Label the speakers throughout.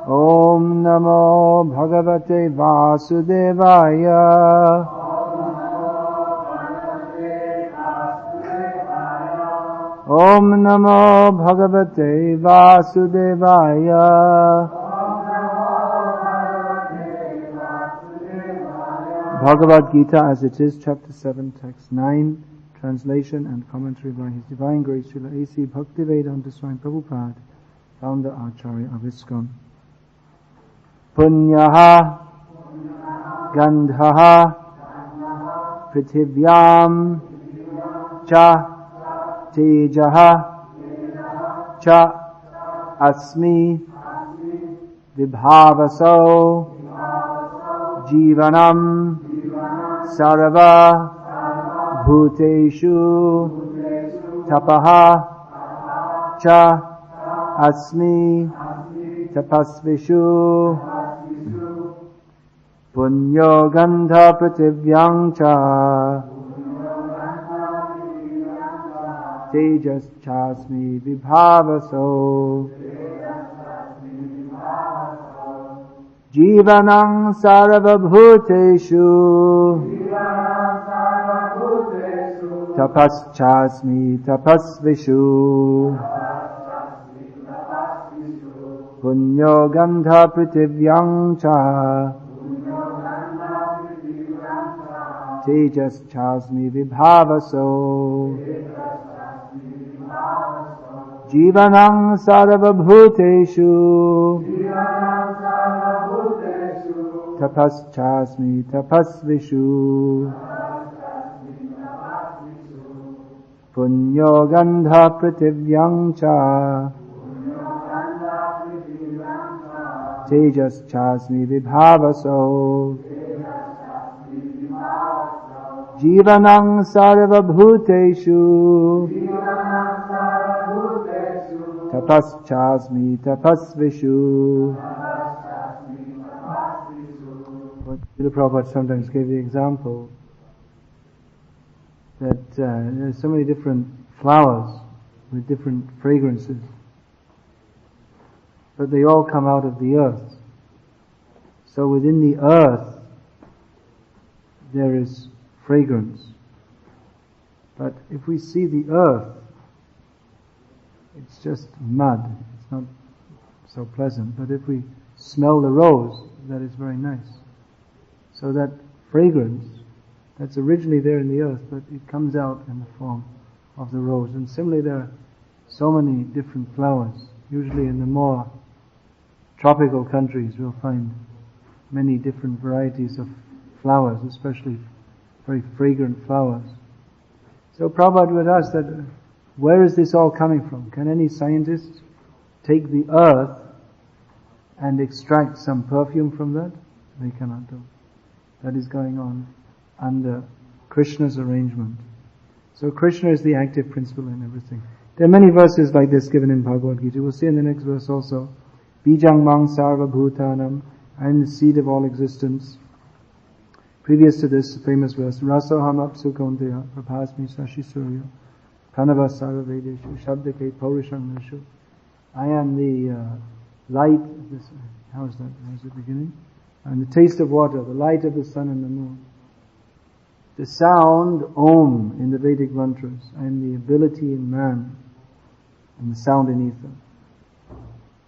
Speaker 1: Om Namo Bhagavate Vasudevaya. Om Namo Bhagavate Vasudevaya. Bhagavad Gita as it is, chapter 7, text 9, translation and commentary by His Divine Grace Srila A.C. Bhaktivedanta Swami Prabhupada, founder Acharya of ISKCON. Punyaha Gandhaha Prithivyam Cha Tejaha Cha Asmi Vibhavaso Jivanam Sarava Bhuteshu Tapaha Cha Asmi Tapasvishu Punyo Gandha Prativyang Cha Tejas Chasmi Vibhavaso Jivanang Sarvabhuteshu Tapaschasmi Tapasvishu Punyo Gandha Prativyang Cha Tejas Chasmi Vibhavaso Jivanang Sarvabhuteshu Tapaschasmi Tapasvishu Punyo Gandha Prativyang Cha Tejas Chasmi Vibhavaso Jivanang Sarvabhuteshu Tapaschasmi Tapasvishu. Srila Prabhupada sometimes gave the example that there's so many different flowers with different fragrances, but they all come out of the earth. So within the earth there is fragrance. But if we see the earth, it's just mud. It's not so pleasant. But if we smell the rose, that is very nice. So that fragrance that's originally there in the earth, but it comes out in the form of the rose. And similarly, there are so many different flowers. Usually in the more tropical countries, we'll find many different varieties of flowers, especially very fragrant flowers. So Prabhupada would ask that, where is this all coming from? Can any scientist take the earth and extract some perfume from that? They cannot do. That is going on under Krishna's arrangement. So Krishna is the active principle in everything. There are many verses like this given in Bhagavad Gita. We'll see in the next verse also. Bijang mang sarva bhutanam, I am the seed of all existence. Previous to this famous verse, Rasoham apsu kaunteya prabhasmi sashi surya pranava sarva vedeshu shabdake paurisham nishu. I am the light of this. How is that? How is it beginning? And the taste of water, the light of the sun and the moon. The sound Om in the Vedic mantras. I am the ability in man and the sound in ether.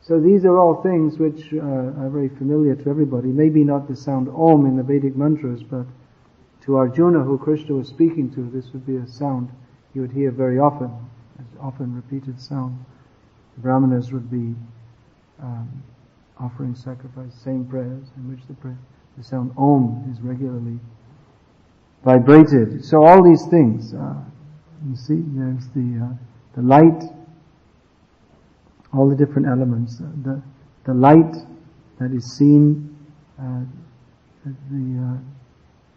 Speaker 1: So these are all things which are very familiar to everybody. Maybe not the sound Om in the Vedic mantras, but to Arjuna, who Krishna was speaking to, this would be a sound he would hear very often, an often repeated sound. The Brahmanas would be offering sacrifice, saying prayers in which the sound Om is regularly vibrated. So all these things, you see, there's the light, all the different elements, the light that is seen,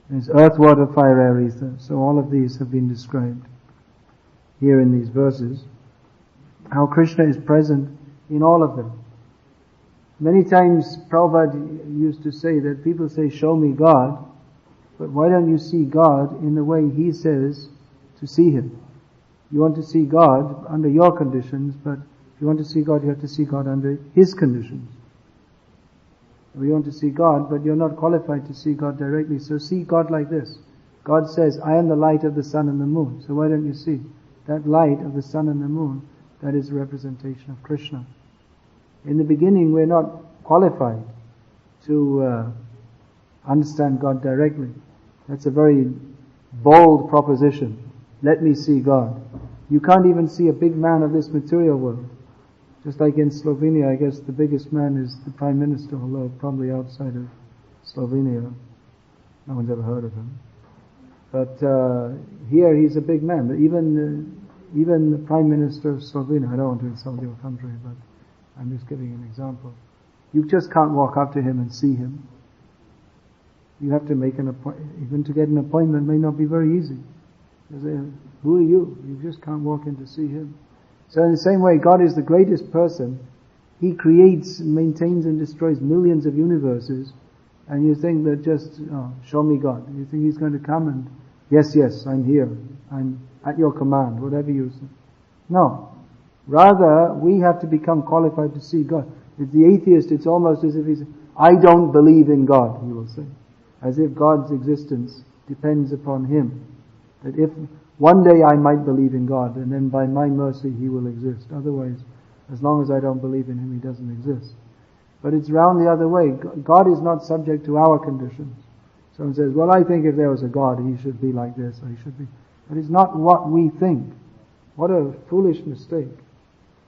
Speaker 1: there's earth, water, fire, air, ether. So all of these have been described here in these verses. How Krishna is present in all of them. Many times Prabhupada used to say that people say, show me God, but why don't you see God in the way He says to see Him? You want to see God under your conditions, but if you want to see God, you have to see God under His conditions. We want to see God, but you're not qualified to see God directly. So see God like this. God says, I am the light of the sun and the moon. So why don't you see? That light of the sun and the moon, that is a representation of Krishna. In the beginning, we're not qualified to understand God directly. That's a very bold proposition. Let me see God. You can't even see a big man of this material world. Just like in Slovenia, I guess the biggest man is the Prime Minister, although probably outside of Slovenia, no one's ever heard of him. But here he's a big man. Even the Prime Minister of Slovenia, I don't want to insult your country, but I'm just giving an example. You just can't walk up to him and see him. You have to make an appointment. Even to get an appointment may not be very easy. You say, who are you? You just can't walk in to see him. So in the same way, God is the greatest person. He creates, maintains and destroys millions of universes. And you think that just, show me God. You think He's going to come and, yes, I'm here. I'm at your command, whatever you say. No. Rather, we have to become qualified to see God. If the atheist, it's almost as if he says, I don't believe in God, he will say. As if God's existence depends upon him. That if one day I might believe in God, and then by my mercy He will exist. Otherwise, as long as I don't believe in Him, He doesn't exist. But it's round the other way. God is not subject to our conditions. Someone says, well, I think if there was a God, He should be like this, or He should be. But it's not what we think. What a foolish mistake.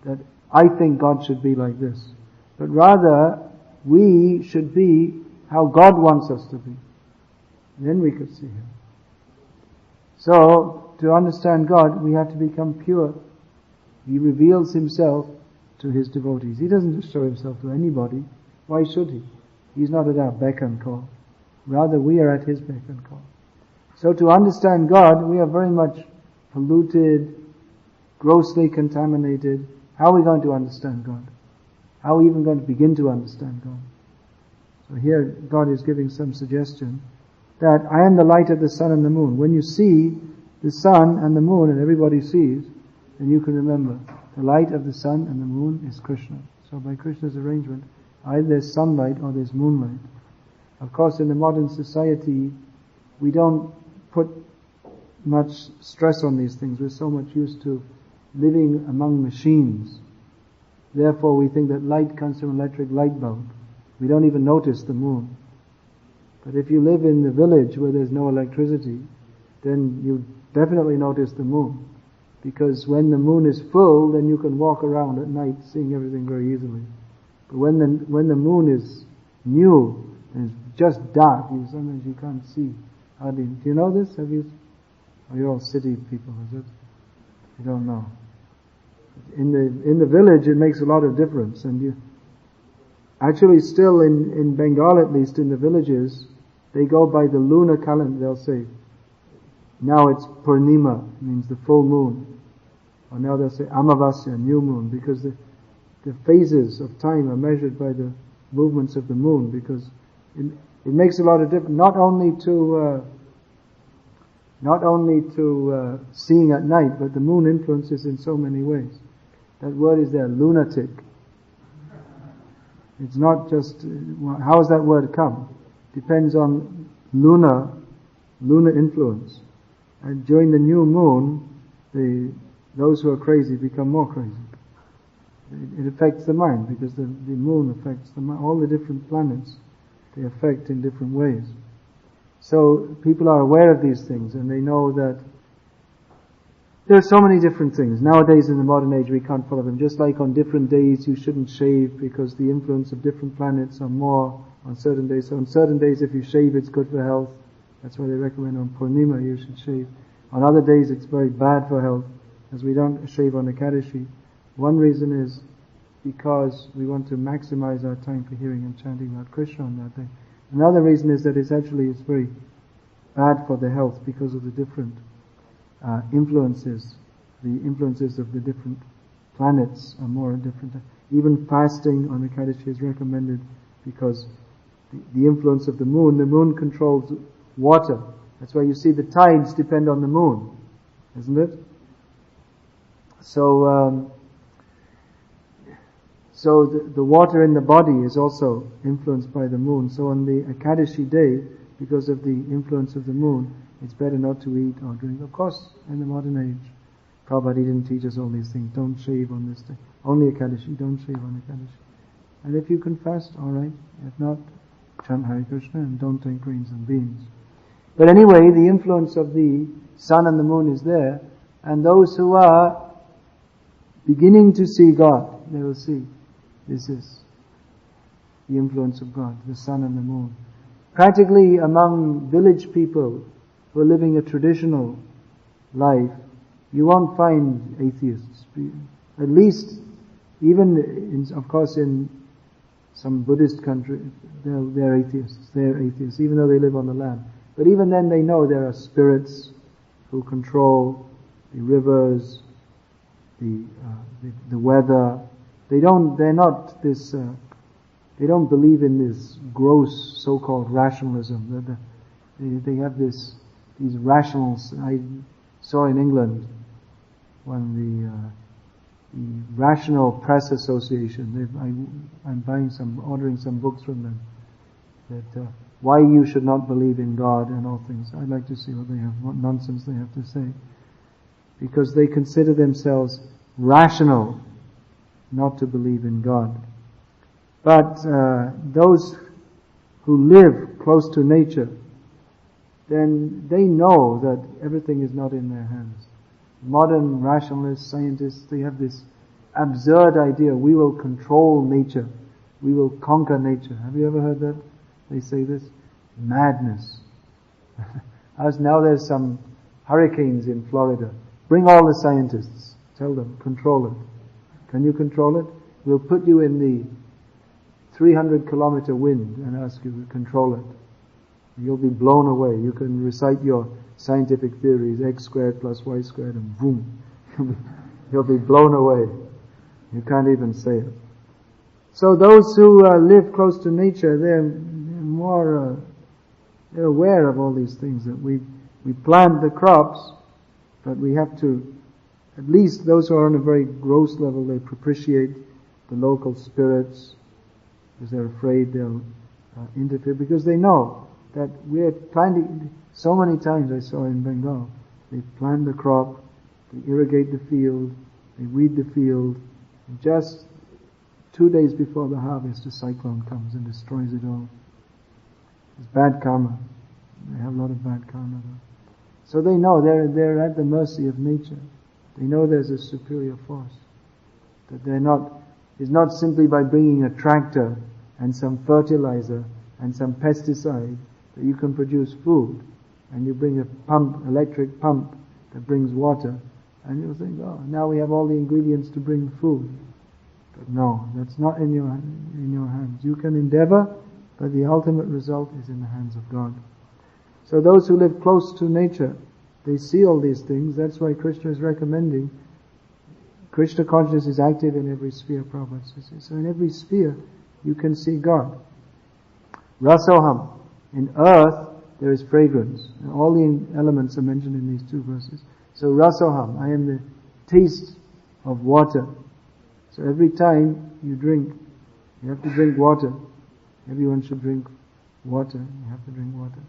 Speaker 1: That I think God should be like this. But rather, we should be how God wants us to be. And then we could see Him. So, to understand God, we have to become pure. He reveals Himself to His devotees. He doesn't just show Himself to anybody. Why should He? He's not at our beck and call. Rather, we are at His beck and call. So to understand God, we are very much polluted, grossly contaminated. How are we going to understand God? How are we even going to begin to understand God? So here, God is giving some suggestion that I am the light of the sun and the moon. When you see the sun and the moon, and everybody sees, then you can remember the light of the sun and the moon is Krishna. So by Krishna's arrangement, either there's sunlight or there's moonlight. Of course, in the modern society, we don't put much stress on these things. We're so much used to living among machines. Therefore, we think that light comes from an electric light bulb. We don't even notice the moon. But if you live in the village where there's no electricity, then you definitely notice the moon. Because when the moon is full, then you can walk around at night seeing everything very easily. But when the moon is new and it's just dark, sometimes you can't see hardly. Do you know this? Have you? Oh, you're all city people, is it? You don't know. In the village, it makes a lot of difference. And you actually still in Bengal, at least in the villages, they go by the lunar calendar. They'll say, now it's Purnima, means the full moon. Or now they'll say Amavasya, new moon, because the phases of time are measured by the movements of the moon, because it makes a lot of difference, not only to seeing at night, but the moon influences in so many ways. That word is there, lunatic. It's not just, how has that word come? Depends on lunar influence. And during the new moon, those who are crazy become more crazy. It affects the mind, because the moon affects the mind. All the different planets, they affect in different ways. So people are aware of these things, and they know that there are so many different things. Nowadays in the modern age we can't follow them. Just like on different days you shouldn't shave because the influence of different planets are more on certain days. So on certain days if you shave it's good for health. That's why they recommend on Purnima you should shave. On other days it's very bad for health, as we don't shave on Ekadashi. One reason is because we want to maximize our time for hearing and chanting about Krishna on that day. Another reason is that it's very bad for the health because of the different influences. The influences of the different planets are more different. Even fasting on Ekadashi is recommended because the influence of the moon controls water. That's why you see the tides depend on the moon, isn't it? So So the water in the body is also influenced by the moon. So on the Ekadashi day, because of the influence of the moon, it's better not to eat or drink. Of course, in the modern age, Prabhupada didn't teach us all these things. Don't shave on this day. Only Ekadashi, don't shave on Ekadashi. And if you can fast, alright. If not, chant Hare Krishna and don't take greens and beans. But anyway, the influence of the sun and the moon is there, and those who are beginning to see God, they will see this is the influence of God, the sun and the moon. Practically among village people who are living a traditional life, you won't find atheists. At least, even of course in some Buddhist country, they're atheists. They're atheists, even though they live on the land. But even then they know there are spirits who control the rivers, the weather. They don't believe in this gross so-called rationalism. They have these rationals. I saw in England when the Rational Press Association. I'm ordering some books from them. That why you should not believe in God and all things. I'd like to see what nonsense they have to say, because they consider themselves rational not to believe in God. But those who live close to nature, then they know that everything is not in their hands. Modern rationalists, scientists, they have this absurd idea, we will control nature, we will conquer nature. Have you ever heard that? They say this? Madness. As now there's some hurricanes in Florida. Bring all the scientists. Tell them, control it. Can you control it? We'll put you in the 300-kilometer wind and ask you to control it. You'll be blown away. You can recite your scientific theories, x squared plus y squared, and boom. You'll be blown away. You can't even say it. So those who live close to nature, they're aware of all these things, that we plant the crops, but we have to, at least those who are on a very gross level, they propitiate the local spirits, because they're afraid they'll interfere, because they know that we're planting. So many times I saw in Bengal, they plant the crop, they irrigate the field, they weed the field, and just 2 days before the harvest, a cyclone comes and destroys it all. It's bad karma. They have a lot of bad karma though. So they know they're at the mercy of nature. They know there's a superior force. That it's not simply by bringing a tractor and some fertilizer and some pesticide that you can produce food. And you bring a electric pump that brings water, and you'll think, oh, now we have all the ingredients to bring food. But no, that's not in your hands. You can endeavor, but the ultimate result is in the hands of God. So those who live close to nature, they see all these things. That's why Krishna is recommending. Krishna consciousness is active in every sphere, Prabhupada says. So in every sphere, you can see God. Rasoham. In earth, there is fragrance. And all the elements are mentioned in these two verses. So rasoham, I am the taste of water. So every time you drink, you have to drink water. Everyone should drink water. You have to drink water.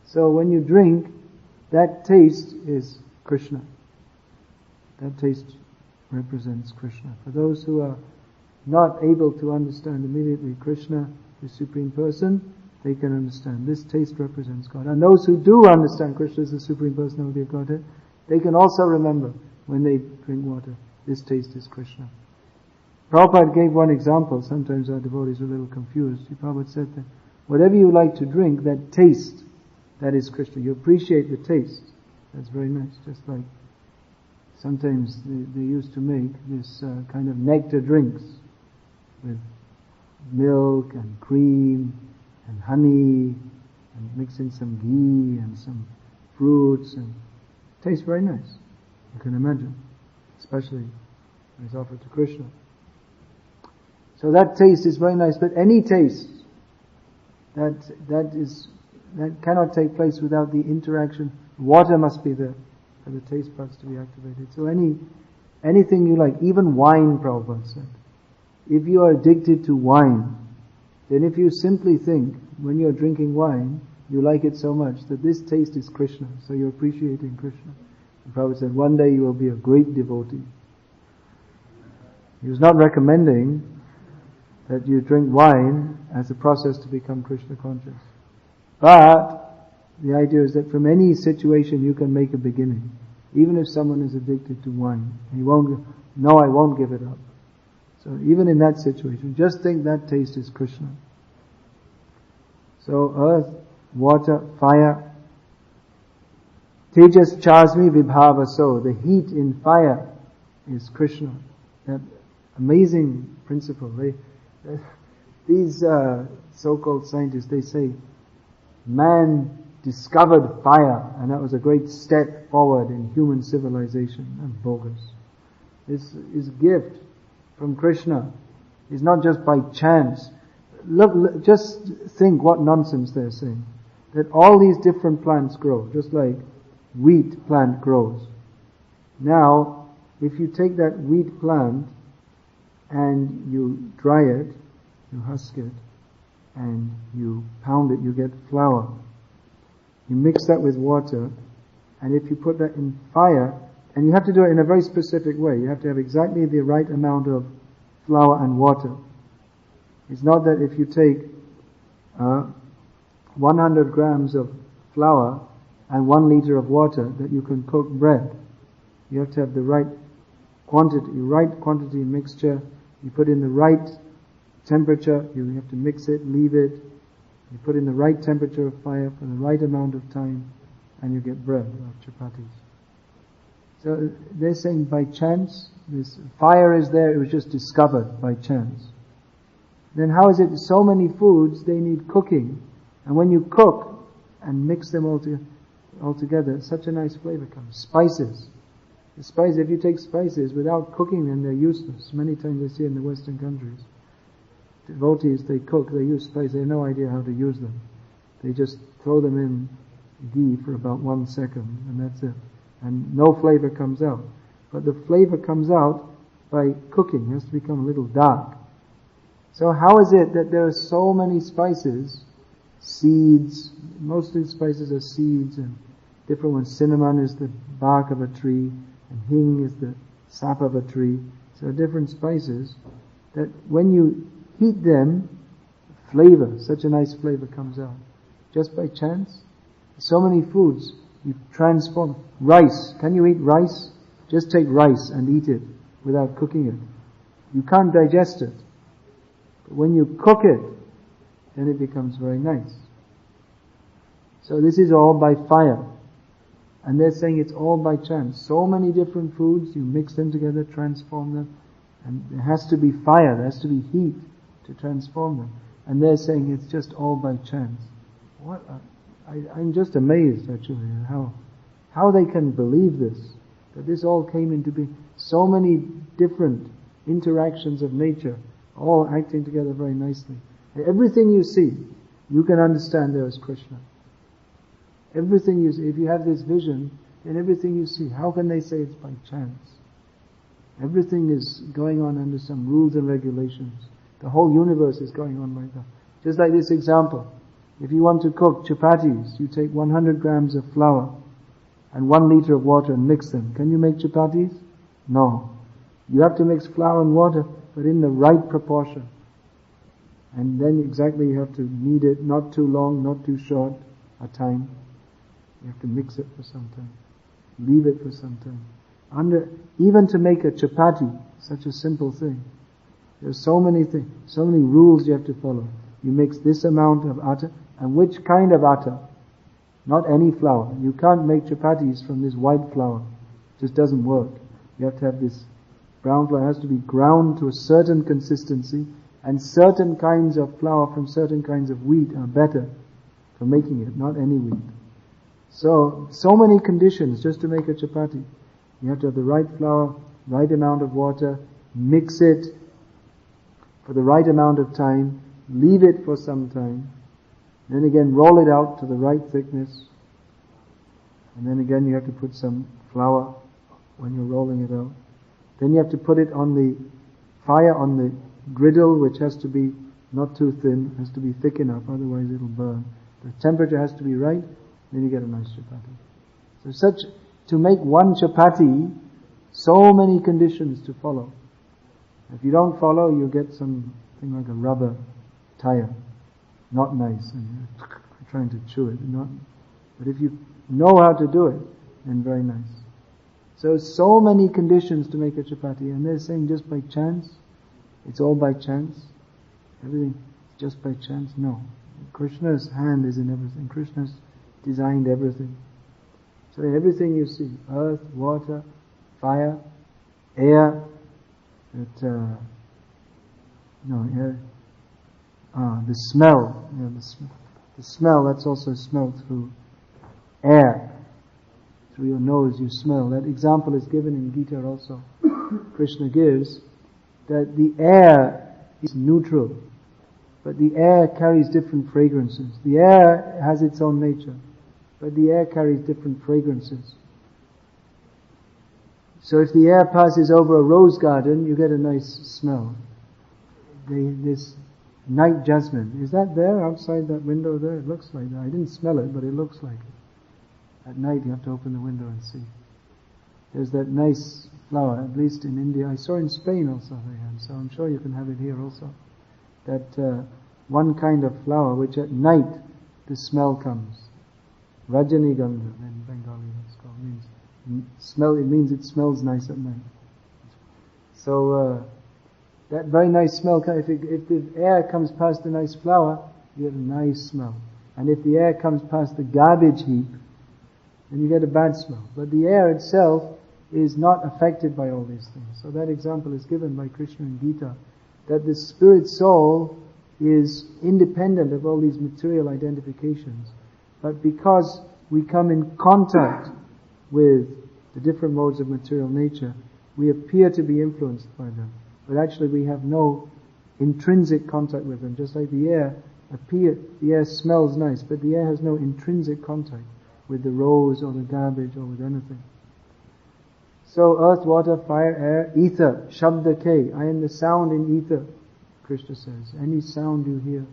Speaker 1: So when you drink, that taste is Krishna. That taste represents Krishna. For those who are not able to understand immediately Krishna, the Supreme Person, they can understand. This taste represents God. And those who do understand Krishna as the Supreme Personality of Godhead, they can also remember when they drink water, this taste is Krishna. Prabhupada gave one example. Sometimes our devotees are a little confused. Prabhupada said that whatever you like to drink, that taste, that is Krishna. You appreciate the taste. That's very nice. Just like sometimes they used to make this kind of nectar drinks with milk and cream and honey, and mix in some ghee and some fruits, and it tastes very nice. You can imagine, especially when it's offered to Krishna. So that taste is very nice, but any taste that cannot take place without the interaction. Water must be there for the taste buds to be activated. So anything you like, even wine, Prabhupada said. if you are addicted to wine, then if you simply think, when you're drinking wine, you like it so much that this taste is Krishna, so you're appreciating Krishna. The Prabhupada said, one day you will be a great devotee. He was not recommending that you drink wine as a process to become Krishna conscious. But the idea is that from any situation you can make a beginning. Even if someone is addicted to wine, he won't, no, I won't give it up. So even in that situation, just think that taste is Krishna. So earth, water, fire. Tejas chasmi vibhavaso. The heat in fire is Krishna. That amazing principle. These so-called scientists, they say, man discovered fire, and that was a great step forward in human civilization. And bogus. This is gift from Krishna. It's not just by chance. Look, just think what nonsense they're saying. That all these different plants grow, just like wheat plant grows. Now, if you take that wheat plant and you dry it, you husk it, and you pound it, you get flour. You mix that with water, and if you put that in fire, and you have to do it in a very specific way. You have to have exactly the right amount of flour and water. It's not that if you take 100 grams of flour and 1 liter of water that you can cook bread. You have to have the right quantity mixture. You put in the right temperature. You have to mix it, leave it. You put in the right temperature of fire for the right amount of time, and you get bread or chapatis. So they're saying by chance, this fire is there, it was just discovered by chance. Then how is it so many foods, they need cooking, and when you cook and mix them all together, such a nice flavor comes. Spices. The spices, if you take spices without cooking them, they're useless. Many times I see in the Western countries, devotees, they cook, they use spices, they have no idea how to use them. They just throw them in ghee for about 1 second, and that's it. And no flavor comes out. But the flavor comes out by cooking. It has to become a little dark. So how is it that there are so many spices, seeds, most of the spices are seeds and different ones. Cinnamon is the bark of a tree, and hing is the sap of a tree. So different spices that when you heat them, flavor, such a nice flavor comes out. Just by chance. So many foods, you transform. Rice, can you eat rice? Just take rice and eat it without cooking it. You can't digest it. But when you cook it, then it becomes very nice. So this is all by fire. And they're saying it's all by chance. So many different foods, you mix them together, transform them, and there has to be fire, there has to be heat to transform them. And they're saying it's just all by chance. I'm just amazed actually how they can believe this, that this all came into being. So many different interactions of nature, all acting together very nicely. Everything you see, you can understand there is Krishna. Everything you see, if you have this vision, then everything you see, how can they say it's by chance? Everything is going on under some rules and regulations. The whole universe is going on like that. Just like this example. If you want to cook chapatis, you take 100 grams of flour and 1 liter of water and mix them. Can you make chapatis? No. You have to mix flour and water, but in the right proportion. And then exactly you have to knead it, not too long, not too short a time. You have to mix it for some time. Leave it for some time. Even to make a chapati, such a simple thing. There's so many things, so many rules you have to follow. You mix this amount of atta, and which kind of atta? Not any flour. You can't make chapatis from this white flour. It just doesn't work. You have to have this brown flour. It has to be ground to a certain consistency, and certain kinds of flour from certain kinds of wheat are better for making it, not any wheat. So many conditions just to make a chapati. You have to have the right flour, right amount of water, mix it for the right amount of time, leave it for some time, then again roll it out to the right thickness, and then again you have to put some flour when you're rolling it out. Then you have to put it on the fire, on the griddle which has to be not too thin, has to be thick enough, otherwise it'll burn. The temperature has to be right, then you get a nice chapati. So to make one chapati, so many conditions to follow. If you don't follow, you get something like a rubber tire. Not nice, and you're trying to chew it. But if you know how to do it, then very nice. So many conditions to make a chapati, and they're saying just by chance, it's all by chance, everything just by chance. No. Krishna's hand is in everything. Krishna's designed everything. So everything you see, earth, water, fire, air, the smell. The smell, that's also smelled through air. Through your nose you smell. That example is given in Gita also. Krishna gives that the air is neutral, but the air carries different fragrances. The air has its own nature, but the air carries different fragrances. So if the air passes over a rose garden, you get a nice smell. This night jasmine, is that there outside that window there? It looks like that. I didn't smell it, but it looks like it. At night you have to open the window and see. There's that nice flower, at least in India. I saw in Spain also they have, so I'm sure you can have it here also. That one kind of flower which at night the smell comes. Rajanigandha in Bengali it's called. It means it smells nice at night. So that very nice smell, if the air comes past the nice flower, you get a nice smell. And if the air comes past the garbage heap, then you get a bad smell. But the air itself is not affected by all these things. So that example is given by Krishna in Gita, that the spirit soul is independent of all these material identifications. But because we come in contact with the different modes of material nature, we appear to be influenced by them. But actually we have no intrinsic contact with them. Just like the air smells nice, but the air has no intrinsic contact with the rose or the garbage or with anything. So earth, water, fire, air, ether, shabda ke, I am the sound in ether, Krishna says. Any sound you hear,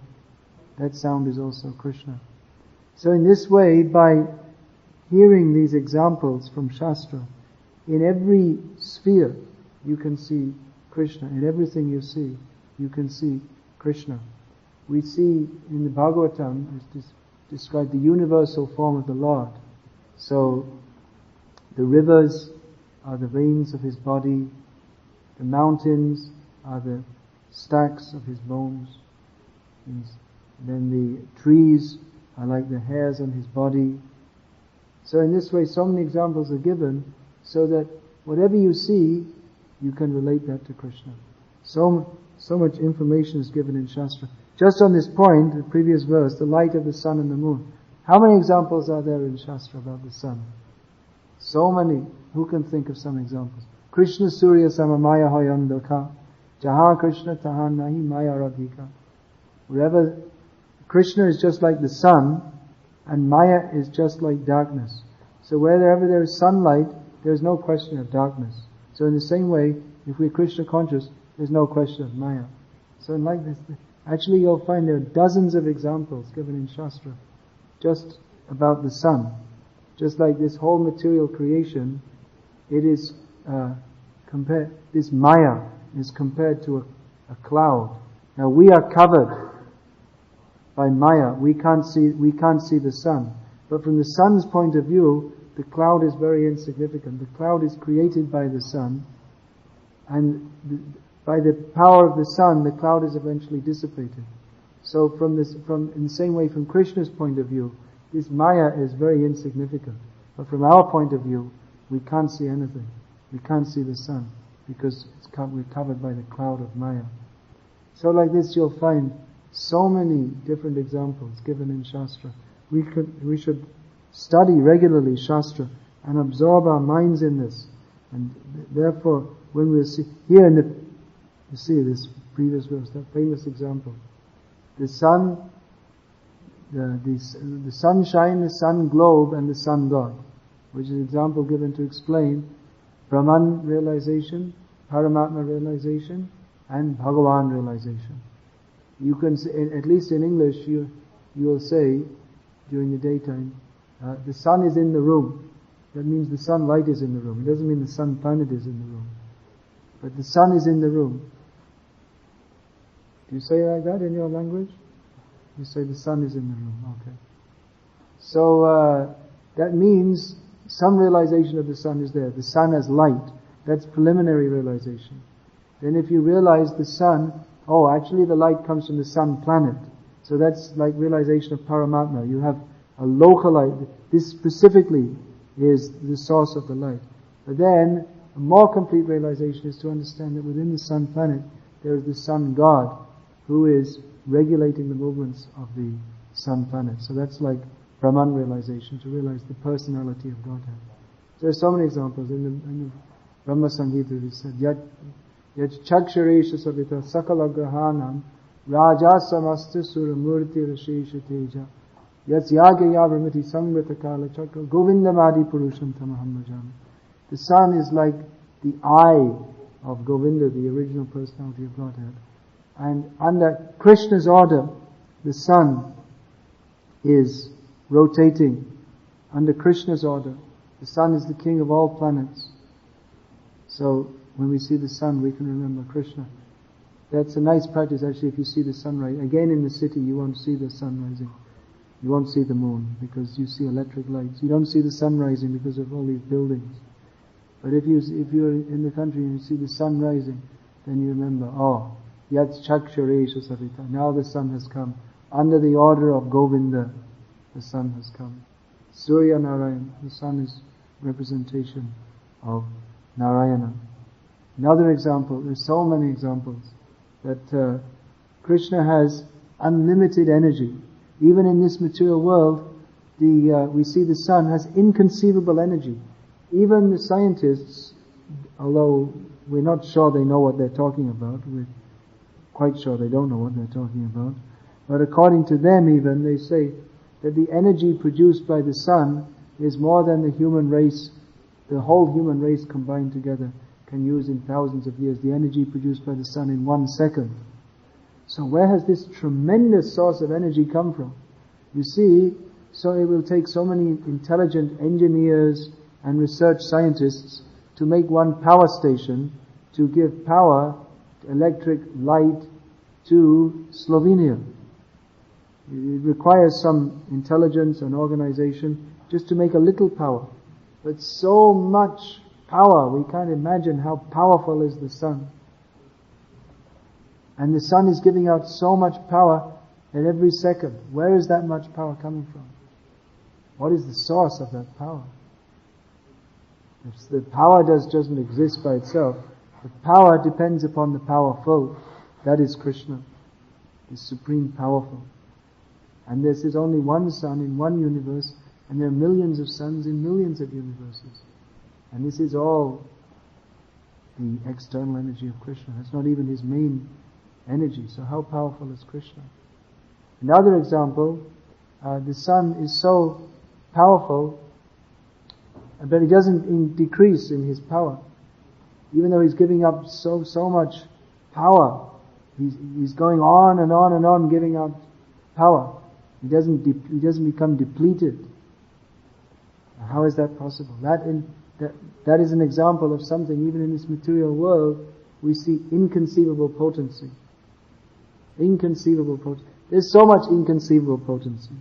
Speaker 1: that sound is also Krishna. So in this way, by hearing these examples from Shastra, in every sphere you can see Krishna. In everything you see, you can see Krishna. We see in the Bhagavatam, it's described the universal form of the Lord. So, the rivers are the veins of His body, the mountains are the stacks of His bones, and then the trees are like the hairs on His body. So in this way, so many examples are given, so that whatever you see, you can relate that to Krishna. So much information is given in Shastra. Just on this point, the previous verse, the light of the sun and the moon. How many examples are there in Shastra about the sun? So many. Who can think of some examples? Krishna Surya Samamaya Hoyandaka. Jaha Krishna Tahan Nahi Maya Radhika. Wherever Krishna is just like the sun, and Maya is just like darkness. So wherever there is sunlight, there is no question of darkness. So in the same way, if we're Krishna conscious, there's no question of Maya. So in like this, actually you'll find there are dozens of examples given in Shastra just about the sun. Just like this whole material creation, it is this Maya is compared to a cloud. Now we are covered by Maya. We can't see the sun. But from the sun's point of view, the cloud is very insignificant. The cloud is created by the sun, and by the power of the sun, the cloud is eventually dissipated. So in the same way, from Krishna's point of view, this Maya is very insignificant. But from our point of view, we can't see anything. We can't see the sun, because we're covered by the cloud of Maya. So like this, you'll find so many different examples given in Shastra. We should study regularly Shastra and absorb our minds in this. And therefore, when we see here you see this previous verse, that famous example. The sun, the sunshine, the sun globe, and the sun god, which is an example given to explain Brahman realization, Paramatma realization, and Bhagavan realization. You can say, at least in English, you will say during the daytime, the sun is in the room. That means the sunlight is in the room. It doesn't mean the sun planet is in the room. But the sun is in the room. Do you say like that in your language? You say the sun is in the room. Okay. So that means some realization of the sun is there. The sun as light. That's preliminary realization. Then if you realize the sun, actually the light comes from the sun planet. So that's like realization of Paramatma. You have a localized, this specifically is the source of the light. But then, a more complete realization is to understand that within the sun planet, there is the sun god, who is regulating the movements of the sun planet. So that's like Brahman realization, to realize the personality of Godhead. So there are so many examples. In the Brahma Samhita it said, Yat chaksharesha savita sakala grahanam raja samasta sura murti rashesha teja yat yagya vramiti samrita kala chakra govindamadi purusham tamaham bhajami. The sun is like the eye of Govinda, the original personality of Godhead. And under Krishna's order, the sun is rotating. Under Krishna's order, the sun is the king of all planets. So, when we see the sun, we can remember Krishna. That's a nice practice actually. If you see the sunrise, again in the city you won't see the sun rising. You won't see the moon because you see electric lights. You don't see the sun rising because of all these buildings. But if you're in the country and you see the sun rising, then you remember, Yat Chaksharesha Savita. Now the sun has come. Under the order of Govinda, the sun has come. Surya Narayan, the sun is representation of Narayana. Another example, there's so many examples, that Krishna has unlimited energy. Even in this material world, we see the sun has inconceivable energy. Even the scientists, although we're not sure they know what they're talking about, we're quite sure they don't know what they're talking about, but according to them even, they say that the energy produced by the sun is more than the human race, the whole human race combined together can use in thousands of years. The energy produced by the sun in 1 second. So where has this tremendous source of energy come from? You see, so it will take so many intelligent engineers and research scientists to make one power station to give power, electric light to Slovenia. It requires some intelligence and organization just to make a little power. But so much power, we can't imagine how powerful is the sun. And the sun is giving out so much power at every second. Where is that much power coming from? What is the source of that power? If the power doesn't exist by itself, the power depends upon the powerful. That is Krishna, the supreme powerful. And this is only one sun in one universe, and there are millions of suns in millions of universes. And this is all the external energy of Krishna. That's not even his main energy. So how powerful is Krishna? Another example, the sun is so powerful, but he doesn't decrease in his power. Even though he's giving up so much power, he's going on and on and on giving up power. He doesn't become depleted. How is that possible? That is an example of something, even in this material world, we see inconceivable potency. Inconceivable potency. There's so much inconceivable potency.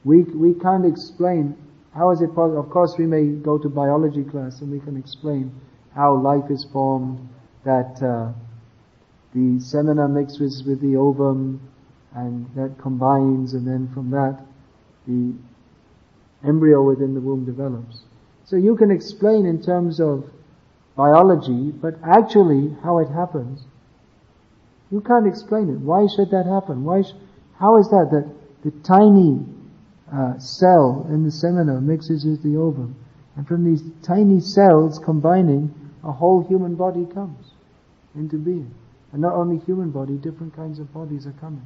Speaker 1: We can't explain, how is it possible? Of course we may go to biology class and we can explain how life is formed, that the semina mixes with the ovum, and that combines, and then from that, the embryo within the womb develops. So you can explain in terms of biology, but actually how it happens, you can't explain it. Why should that happen? How is that the tiny cell in the semina mixes with the ovum, and from these tiny cells combining, a whole human body comes into being. And not only human body, different kinds of bodies are coming.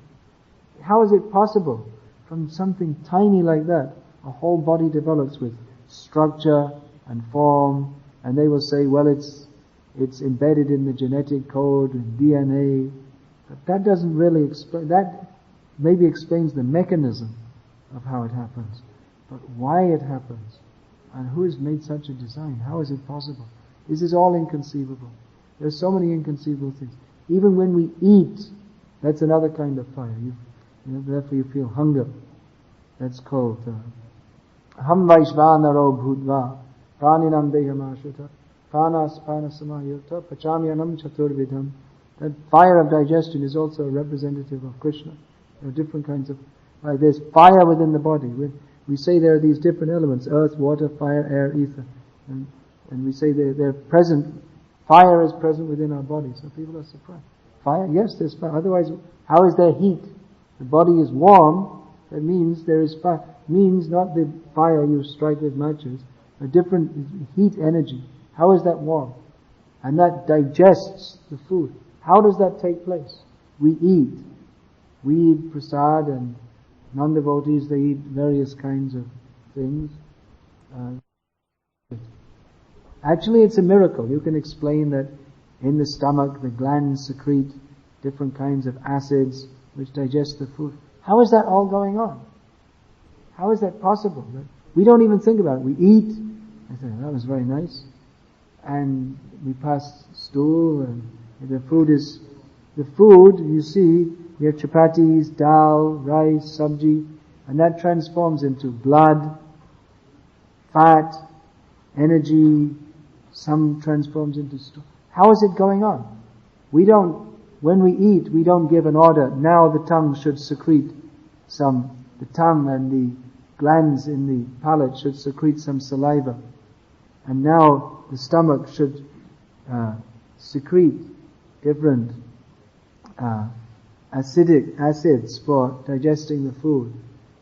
Speaker 1: How is it possible? From something tiny like that, a whole body develops with structure and form, and they will say, well, it's it's embedded in the genetic code and DNA. But that doesn't really explain, that maybe explains the mechanism of how it happens. But why it happens, and who has made such a design, how is it possible? This is all inconceivable. There are so many inconceivable things. Even when we eat, that's another kind of fire. Therefore you feel hunger. That's called Ham Vaishvanaro Bhudva Praninam Dehamashita Panas Samayutta Pachamyanam Chaturvidham. That fire of digestion is also a representative of Krishna. There are different kinds of fire. There's fire within the body. We say there are these different elements: earth, water, fire, air, ether. And we say they're present. Fire is present within our body. So people are surprised. Fire? Yes, there's fire. Otherwise, how is there heat? The body is warm. That means there is fire. Means not the fire you strike with matches. A different heat energy. How is that warm? And that digests the food. How does that take place? We eat. We eat prasad, and non-devotees, they eat various kinds of things. Actually, it's a miracle. You can explain that in the stomach, the glands secrete different kinds of acids which digest the food. How is that all going on? How is that possible? We don't even think about it. We eat. I say, that was very nice. And we pass stool, and the food, you see, we have chapatis, dal, rice, sabji, and that transforms into blood, fat, energy, some transforms into stool. How is it going on? When we eat, we don't give an order, now the tongue should secrete the tongue and the glands in the palate should secrete some saliva. And now the stomach should secrete different acidic acids for digesting the food.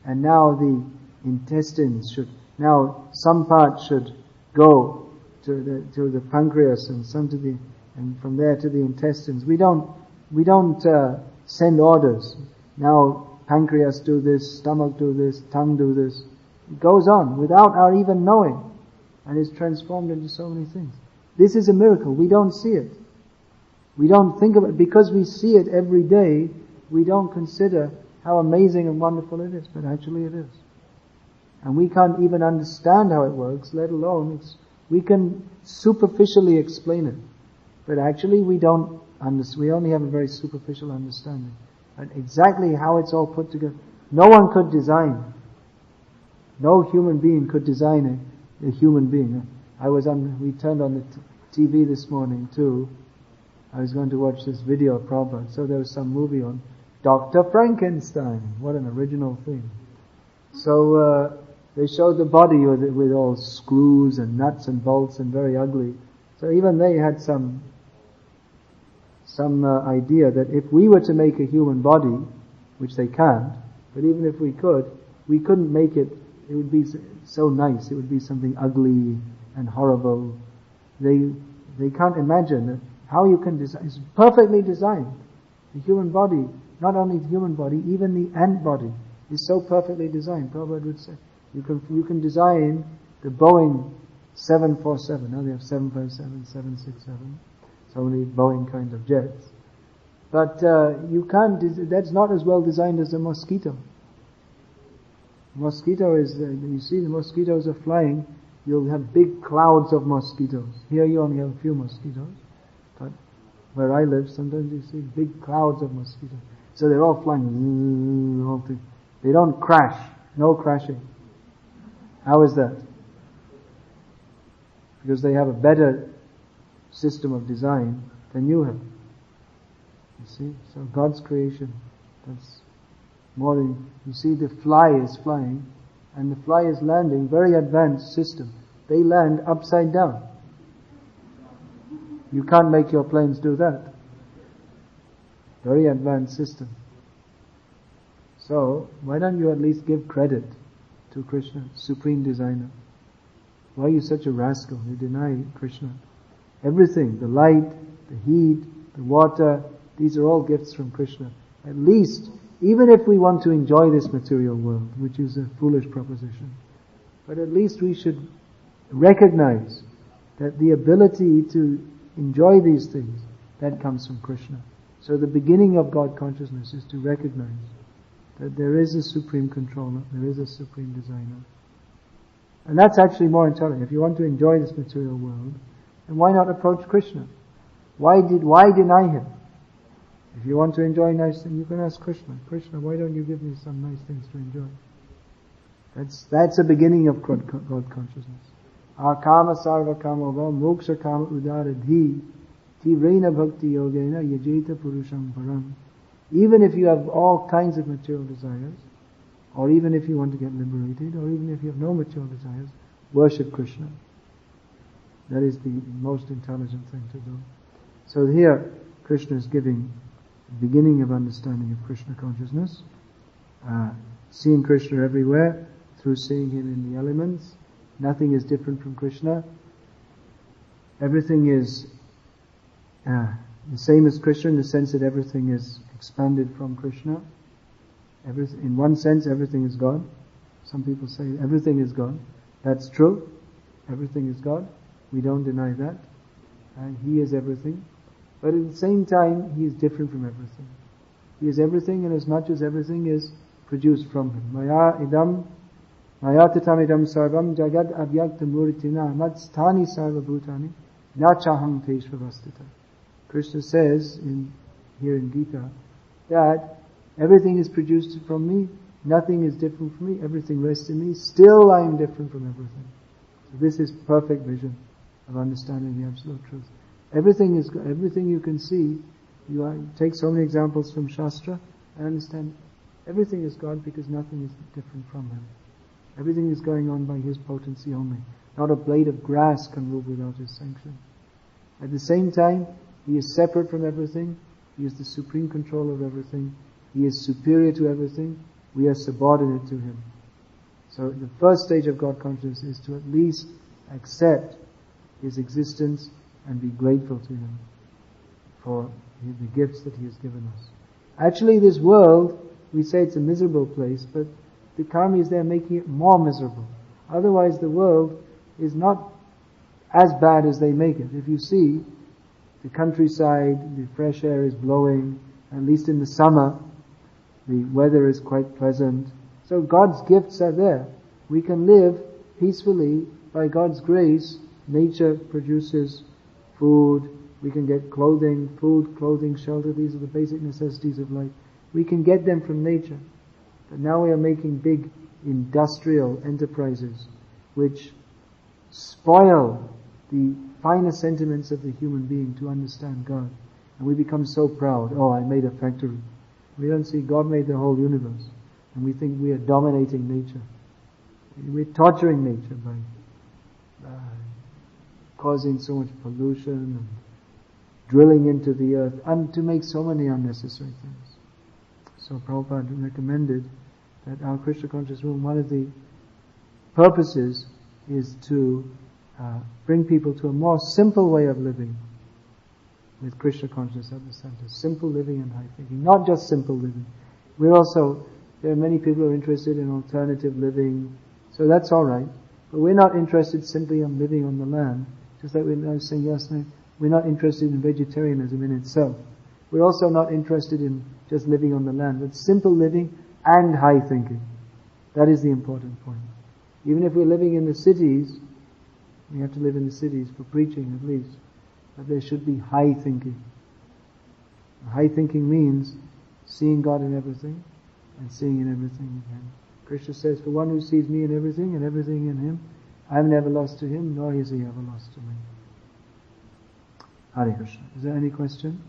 Speaker 1: And now the intestines now some part should go to the pancreas and and from there to the intestines. We don't send orders. Now pancreas do this, stomach do this, tongue do this. It goes on without our even knowing, and is transformed into so many things. This is a miracle. We don't see it. We don't think of it because we see it every day. We don't consider how amazing and wonderful it is, but actually it is. And we can't even understand how it works, let alone we can superficially explain it. But actually we don't understand. We only have a very superficial understanding. And exactly how it's all put together. No one could design. No human being could design a human being. We turned on the TV this morning too. I was going to watch this video of Prabhupada. So there was some movie on Dr. Frankenstein. What an original thing. So they showed the body with all screws and nuts and bolts and very ugly. So even they had some idea that if we were to make a human body, which they can't, but even if we could, we couldn't make it. It would be so nice. It would be something ugly and horrible. They can't imagine that how you can design. It's perfectly designed. The human body, not only the human body, even the ant body is so perfectly designed. Prabhupada would say, you can design the Boeing 747. Now they have 757, 767. So many Boeing kind of jets. But you can't. That's not as well designed as a mosquito. Mosquito is, you see the mosquitoes are flying, you'll have big clouds of mosquitoes. Here you only have a few mosquitoes, but where I live sometimes you see big clouds of mosquitoes. So they're all flying, they don't crash, no crashing. How is that? Because they have a better system of design than you have. You see? So God's creation, that's more than, you see the fly is flying and the fly is landing, very advanced system. They land upside down. You can't make your planes do that. Very advanced system. So, why don't you at least give credit to Krishna, Supreme Designer? Why are you such a rascal? You deny Krishna. Everything, the light, the heat, the water, these are all gifts from Krishna. At least, even if we want to enjoy this material world, which is a foolish proposition, but at least we should recognize that the ability to enjoy these things, that comes from Krishna. So the beginning of God consciousness is to recognize that there is a supreme controller, there is a supreme designer. And that's actually more intelligent. If you want to enjoy this material world, then why not approach Krishna? Why deny him? If you want to enjoy nice things, you can ask Krishna. Krishna, why don't you give me some nice things to enjoy? That's the beginning of God consciousness. Akama sarva kama va moksha kama udaradhi tivrena bhakti yogena yajeta purusham param. Even if you have all kinds of material desires, or even if you want to get liberated, or even if you have no material desires, worship Krishna. That is the most intelligent thing to do. So here, Krishna is giving the beginning of understanding of Krishna consciousness, seeing Krishna everywhere, through seeing him in the elements. Nothing is different from Krishna. Everything is the same as Krishna in the sense that everything is expanded from Krishna. In one sense, everything is God. Some people say everything is God. That's true. Everything is God. We don't deny that. He is everything. But at the same time, he is different from everything. He is everything, and as much as everything is produced from him. Maya tatam idam sarvam jagad avyakta muritina matsthani sarva bhutani na chaham teshvavastita. Krishna says here in Gita that everything is produced from me, nothing is different from me, everything rests in me, still I am different from everything. So this is perfect vision of understanding the absolute truth. Everything you can see, take so many examples from Shastra, and understand everything is God because nothing is different from him. Everything is going on by his potency only. Not a blade of grass can move without his sanction. At the same time, he is separate from everything, he is the supreme controller of everything, he is superior to everything, we are subordinate to him. So the first stage of God consciousness is to at least accept his existence and be grateful to him for the gifts that he has given us. Actually, this world, we say it's a miserable place, but the karma is there making it more miserable. Otherwise, the world is not as bad as they make it. If you see, the countryside, the fresh air is blowing, at least in the summer, the weather is quite pleasant. So God's gifts are there. We can live peacefully by God's grace. Nature produces food, we can get clothing, food, clothing, shelter. These are the basic necessities of life. We can get them from nature. But now we are making big industrial enterprises which spoil the finer sentiments of the human being to understand God. And we become so proud. Oh, I made a factory. We don't see God made the whole universe. And we think we are dominating nature. We're torturing nature by causing so much pollution and drilling into the earth, and to make so many unnecessary things. So Prabhupada recommended that our Krishna conscious room, one of the purposes is to bring people to a more simple way of living with Krishna consciousness at the center. Simple living and high thinking. Not just simple living. There are many people who are interested in alternative living, so that's alright. But we're not interested simply in living on the land. Just like I was saying yesterday, we're not interested in vegetarianism in itself. We're also not interested in just living on the land, but simple living and high thinking. That is the important point. Even if we're living in the cities, we have to live in the cities for preaching at least, but there should be high thinking. High thinking means seeing God in everything and seeing in everything in Him. Krishna says, for one who sees me in everything and everything in him, I am never lost to him, nor is he ever lost to me. Hare Krishna. Is there any question?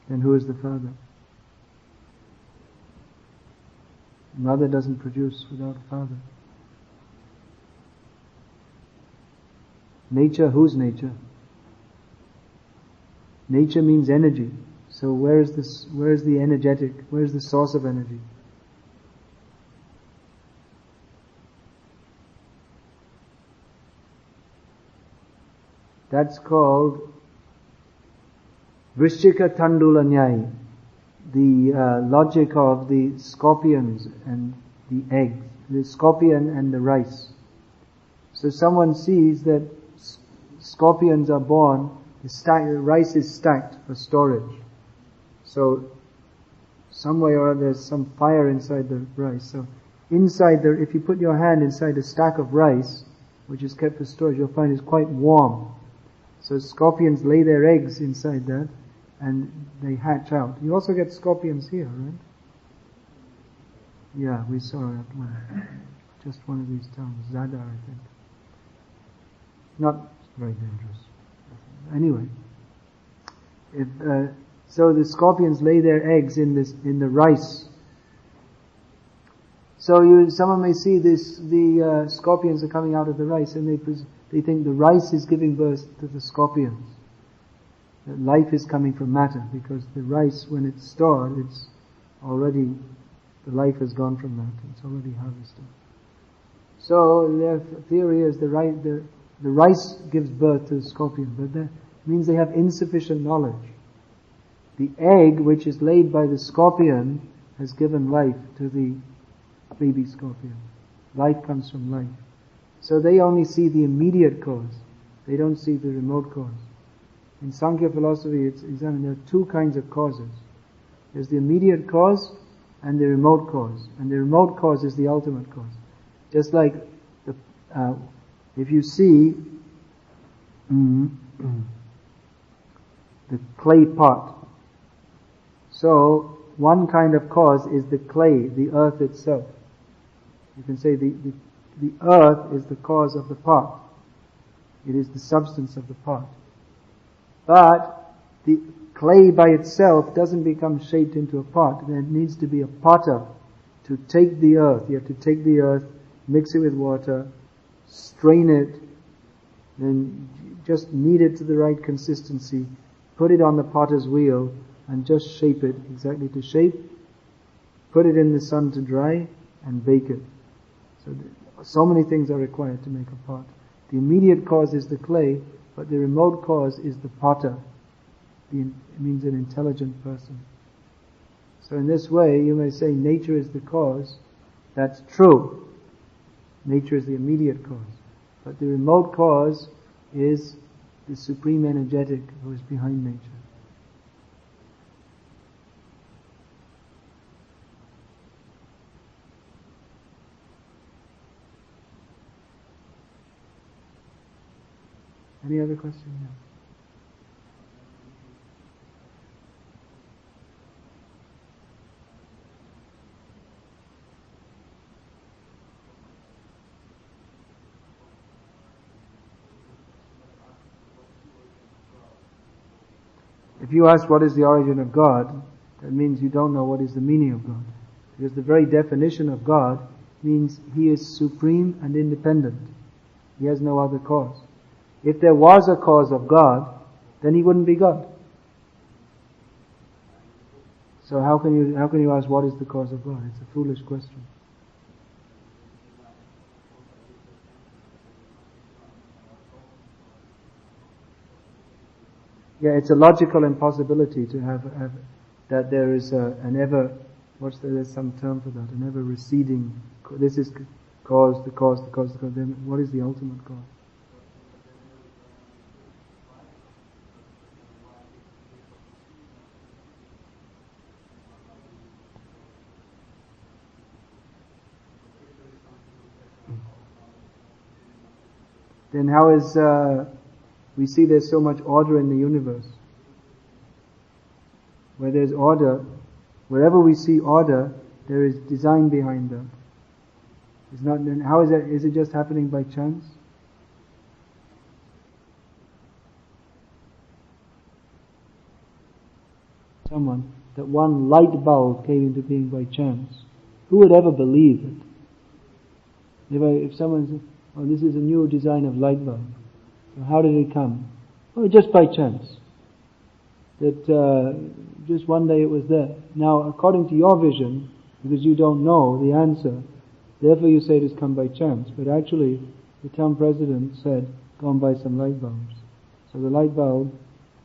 Speaker 1: Then who is the father? Mother doesn't produce without a father. Nature, whose nature? Nature means energy. So where is the energetic? Where is the source of energy? That's called Vrishchika Tandula Nyai, the logic of the scorpions and the eggs, the scorpion and the rice. So someone sees that scorpions are born, the rice is stacked for storage. So some way or other there's some fire inside the rice. So if you put your hand inside a stack of rice, which is kept for storage, you'll find it's quite warm. So scorpions lay their eggs inside that, and they hatch out. You also get scorpions here, right? Yeah, we saw it at just one of these towns, Zada, I think. Not very dangerous. Anyway, so the scorpions lay their eggs in the rice. So someone may see the scorpions are coming out of the rice, and they think the rice is giving birth to the scorpions. That life is coming from matter, because the rice, when it's stored, it's already, the life has gone from that. It's already harvested. So their theory is the rice gives birth to the scorpion, but that means they have insufficient knowledge. The egg, which is laid by the scorpion, has given life to the baby scorpion. Life comes from life. So they only see the immediate cause. They don't see the remote cause. In Sankhya philosophy, it's examined. There are two kinds of causes. There's the immediate cause and the remote cause. And the remote cause is the ultimate cause. Just like if you see the clay pot. So one kind of cause is the clay, the earth itself. You can say the earth is the cause of the pot. It is the substance of the pot. But the clay by itself doesn't become shaped into a pot. There needs to be a potter to take the earth. You have to take the earth, mix it with water, strain it, then just knead it to the right consistency, put it on the potter's wheel, and just shape it exactly to shape, put it in the sun to dry, and bake it. So many things are required to make a pot. The immediate cause is the clay, but the remote cause is the potter. It means an intelligent person. So in this way, you may say nature is the cause. That's true. Nature is the immediate cause. But the remote cause is the supreme energetic who is behind nature. Any other question? Yeah. If you ask what is the origin of God, that means you don't know what is the meaning of God. Because the very definition of God means He is supreme and independent. He has no other cause. If there was a cause of God, then He wouldn't be God. So how can you ask what is the cause of God? It's a foolish question. Yeah, it's a logical impossibility to have that there is an ever, there's some term for that, an ever receding, this is cause, the cause, then what is the ultimate cause? Then how is, we see there's so much order in the universe. Where there's order, wherever we see order, there is design behind that. It's not, then how is that, is it just happening by chance? Someone, that one light bulb came into being by chance. Who would ever believe it? If someone says, oh, this is a new design of light bulb. So how did it come? Oh, just by chance. That just one day it was there. Now, according to your vision, because you don't know the answer, therefore you say it has come by chance. But actually, the town president said, go and buy some light bulbs. So the light bulb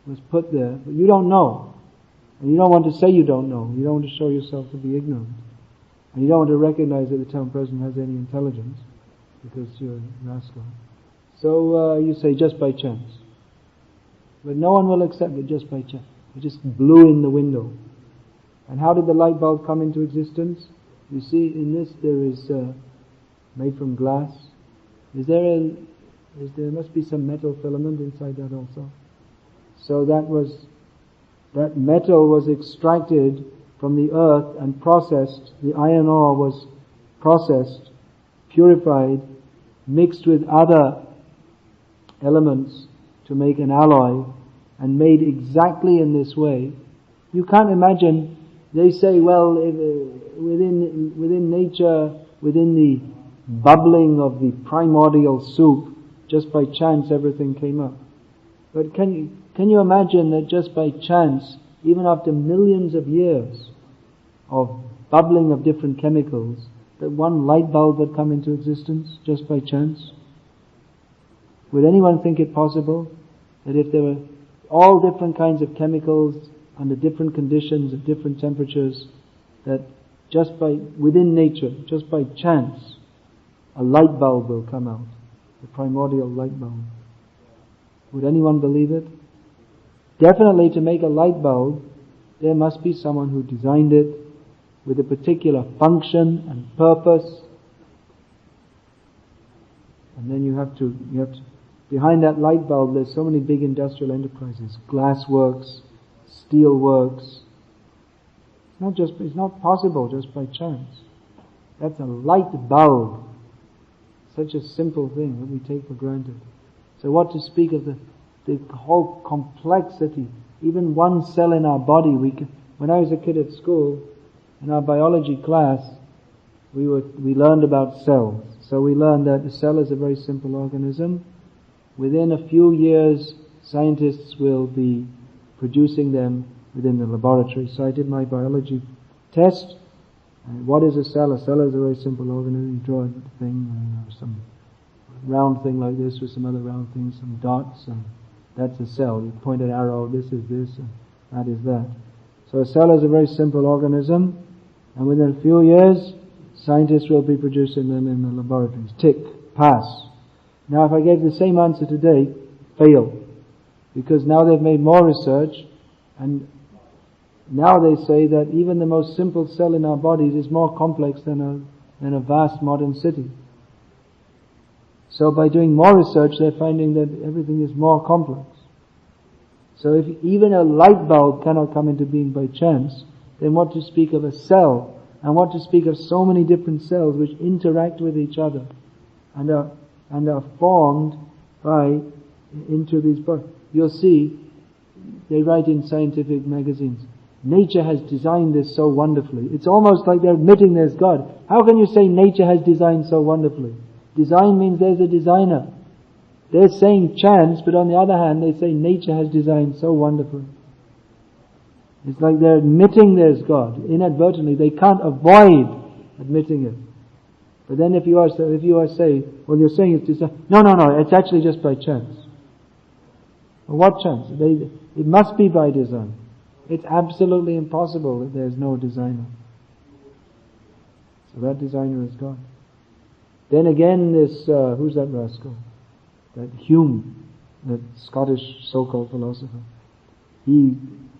Speaker 1: was put there, but you don't know. And you don't want to say you don't know. You don't want to show yourself to be ignorant. And you don't want to recognize that the town president has any intelligence, because you're a rascal. So you say, just by chance. But no one will accept it just by chance. It just blew in the window. And how did the light bulb come into existence? You see, in this there is made from glass. There must be some metal filament inside that also. So that metal was extracted from the earth and processed. The iron ore was processed, purified, mixed with other elements to make an alloy, and made exactly in this way. You can't imagine. They say, well, within nature, within the bubbling of the primordial soup, just by chance everything came up. But can you imagine that just by chance, even after millions of years of bubbling of different chemicals, that one light bulb would come into existence just by chance? Would anyone think it possible that if there were all different kinds of chemicals under different conditions at different temperatures, that just by, within nature, just by chance, a light bulb will come out, the primordial light bulb? Would anyone believe it? Definitely, to make a light bulb, there must be someone who designed it with a particular function and purpose. And then you have to, behind that light bulb, there's so many big industrial enterprises, glass works, steel works. It's not possible just by chance. That's a light bulb. Such a simple thing that we take for granted. So what to speak of the whole complexity. Even one cell in our body, when I was a kid at school, in our biology class, we learned about cells. So we learned that the cell is a very simple organism. Within a few years, scientists will be producing them within the laboratory. So I did my biology test. And what is a cell? A cell is a very simple organism. You draw a thing, some round thing like this with some other round things, some dots, and that's a cell. You point an arrow, this is this, and that is that. So a cell is a very simple organism, and within a few years, scientists will be producing them in the laboratories. Tick, pass. Now if I gave the same answer today, fail. Because now they've made more research, and now they say that even the most simple cell in our bodies is more complex than a vast modern city. So by doing more research, they're finding that everything is more complex. So if even a light bulb cannot come into being by chance, then what to speak of a cell, and what to speak of so many different cells which interact with each other and are formed into these bodies. You'll see, they write in scientific magazines, nature has designed this so wonderfully. It's almost like they're admitting there's God. How can you say nature has designed so wonderfully? Design means there's a designer. They're saying chance, but on the other hand, they say nature has designed so wonderfully. It's like they're admitting there's God. Inadvertently, they can't avoid admitting it. But then if you are say, well, you're saying it's design. No, it's actually just by chance. Well, what chance? It must be by design. It's absolutely impossible that there's no designer. So that designer is God. Then again, this, who's that rascal? That Hume, that Scottish so-called philosopher. He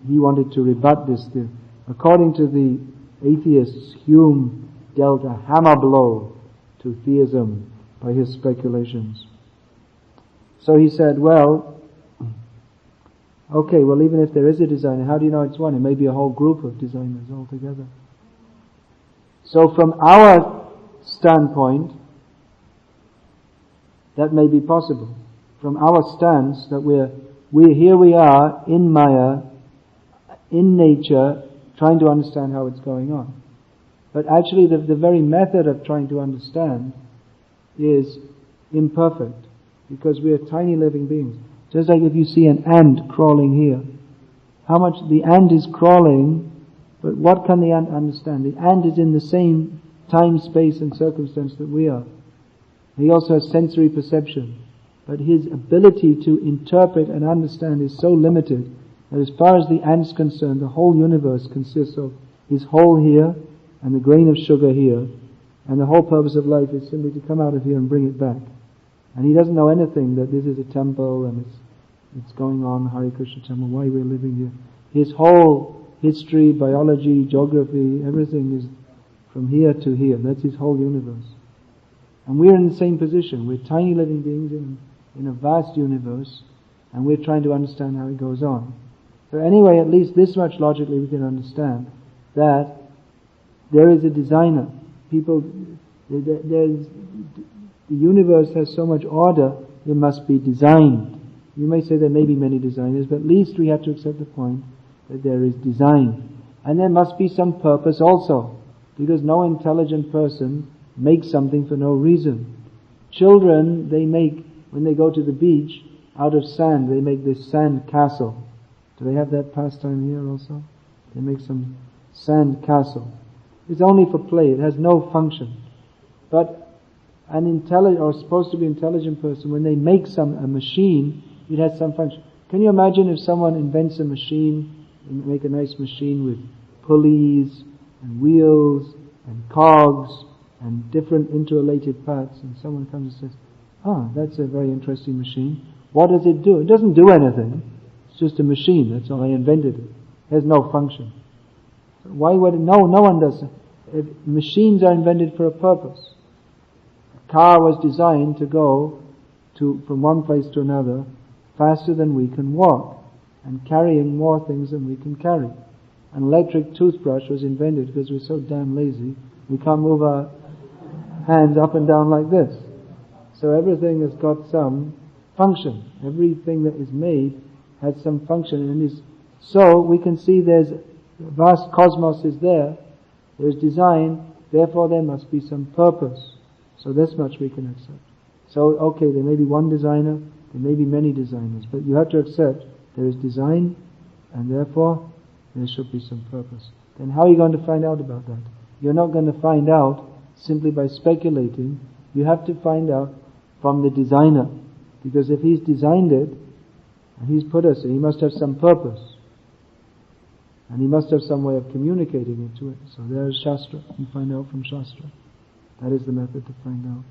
Speaker 1: wanted to rebut this theory. According to the atheists, Hume dealt a hammer blow to theism by his speculations. So he said, well, okay, well even if there is a designer, how do you know it's one? It may be a whole group of designers altogether. So from our standpoint, that may be possible. From our stance, that here we are in Maya, in nature, trying to understand how it's going on. But actually the very method of trying to understand is imperfect, because we are tiny living beings. Just like if you see an ant crawling here, how much the ant is crawling, but what can the ant understand? The ant is in the same time, space and circumstance that we are. He also has sensory perception. but his ability to interpret and understand is so limited that as far as the ant's concerned, the whole universe consists of his hole here and the grain of sugar here, and the whole purpose of life is simply to come out of here and bring it back. And he doesn't know anything that this is a temple and it's going on, Hare Krishna temple, why we're living here. His whole history, biology, geography, everything is from here to here. That's his whole universe. And we're in the same position. We're tiny living beings in a vast universe, and we're trying to understand how it goes on. So anyway, at least this much logically we can understand, that there is a designer. The universe has so much order, it must be designed. You may say there may be many designers, but at least we have to accept the point that there is design. And there must be some purpose also, because no intelligent person makes something for no reason. Children, when they go to the beach, out of sand, they make this sand castle. Do they have that pastime here also? They make some sand castle. It's only for play, it has no function. But an intelligent, or supposed to be intelligent person, when they make a machine, it has some function. Can you imagine if someone invents a machine, and make a nice machine with pulleys, and wheels, and cogs, and different interrelated parts, and someone comes and says, that's a very interesting machine. What does it do? It doesn't do anything. It's just a machine, that's all. I invented it. It has no function. Why would it? No one does it. Machines are invented for a purpose. A car was designed to go from one place to another faster than we can walk, and carrying more things than we can carry. An electric toothbrush was invented because we're so damn lazy, we can't move our hands up and down like this. So everything has got some function. Everything that is made has some function, and so we can see there's vast cosmos is there's design, therefore there must be some purpose. So this much we can accept. So okay, there may be one designer, there may be many designers, but you have to accept there is design, and therefore there should be some purpose. Then how are you going to find out about that? You're not going to find out simply by speculating. You have to find out from the designer. Because if he's designed it, and he's put us here, he must have some purpose. And he must have some way of communicating it to it. So there is Shastra. You find out from Shastra. That is the method to find out.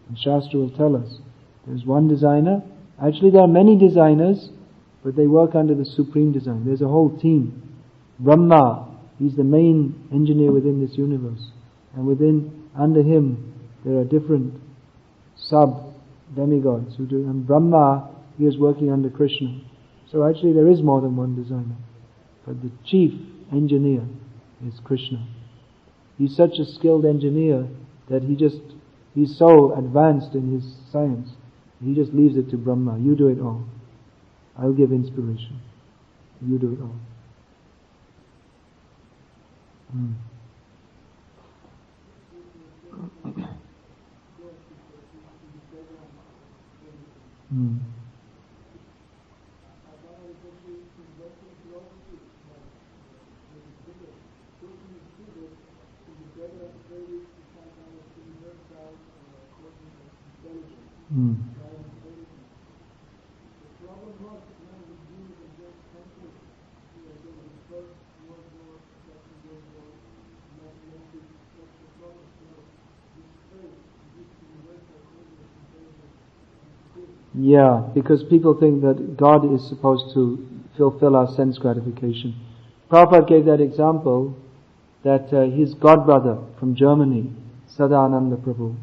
Speaker 1: And Shastra will tell us. There's one designer. Actually there are many designers, but they work under the supreme design. There's a whole team. Brahma, he's the main engineer within this universe. And under him, there are different sub-demigods who do. And Brahma, he is working under Krishna. So actually there is more than one designer. But the chief engineer is Krishna. He's such a skilled engineer that he's so advanced in his science, he just leaves it to Brahma. You do it all. I'll give inspiration. You do it all. Yeah, because people think that God is supposed to fulfill our sense gratification. Prabhupada gave that example that his godbrother from Germany, Sadananda Prabhu,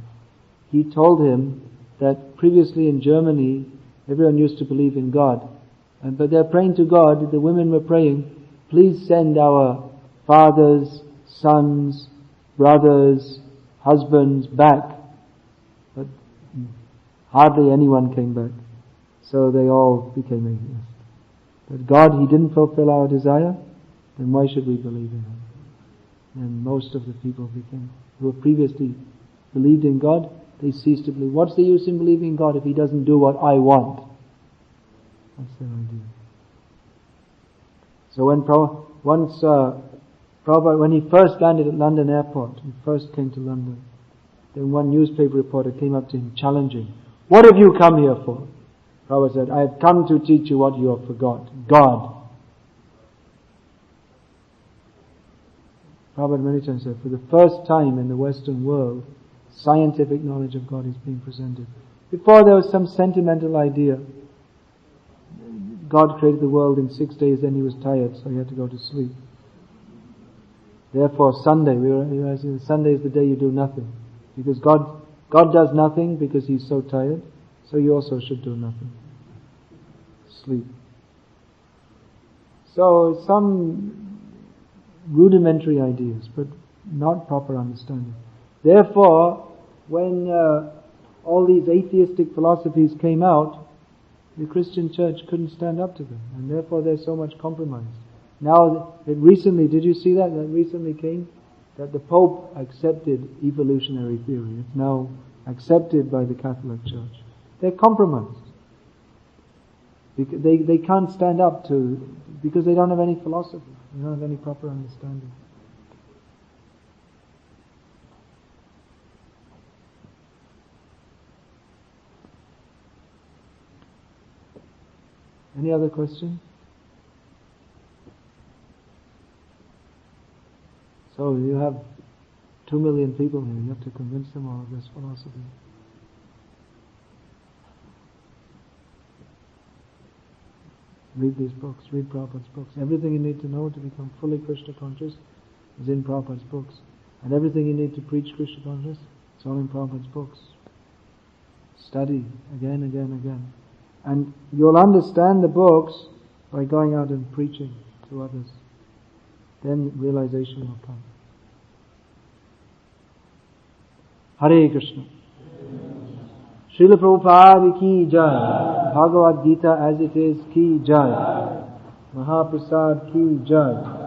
Speaker 1: he told him that previously in Germany everyone used to believe in God, but they're praying to God, the women were praying, please send our fathers, sons, brothers, husbands back. But hardly anyone came back. So they all became atheists. But God, He didn't fulfill our desire, then why should we believe in Him? And most of the people who were previously believed in God, they ceased to believe. What's the use in believing in God if He doesn't do what I want? That's their idea. So Prabhupada, when he first landed at London airport, he first came to London, then one newspaper reporter came up to him challenging, What have you come here for? Prabhupada said, I have come to teach you what you have forgot. God. Prabhupada many times said, for the first time in the Western world, scientific knowledge of God is being presented. Before there was some sentimental idea. God created the world in 6 days, then he was tired, so he had to go to sleep. Therefore, Sunday, we were realizing Sunday is the day you do nothing. Because God does nothing because he's so tired, so you also should do nothing. Sleep. So, some rudimentary ideas, but not proper understanding. Therefore, when all these atheistic philosophies came out, the Christian church couldn't stand up to them, and therefore there's so much compromise. Now, did you see that? That recently came? That the Pope accepted evolutionary theory. It's now accepted by the Catholic Church. They're compromised. They can't stand up to, because they don't have any philosophy. They don't have any proper understanding. Any other question? So you have 2 million people here. You have to convince them all of this philosophy. Read these books. Read Prabhupada's books. Everything you need to know to become fully Krishna conscious is in Prabhupada's books. And everything you need to preach Krishna consciousness, it's all in Prabhupada's books. Study again, again, again. And you'll understand the books by going out and preaching to others. Then realization will come. Hare Krishna. Srila Prabhupada ki jai. Bhagavad Gita as it is ki jai. Mahaprasad ki jai.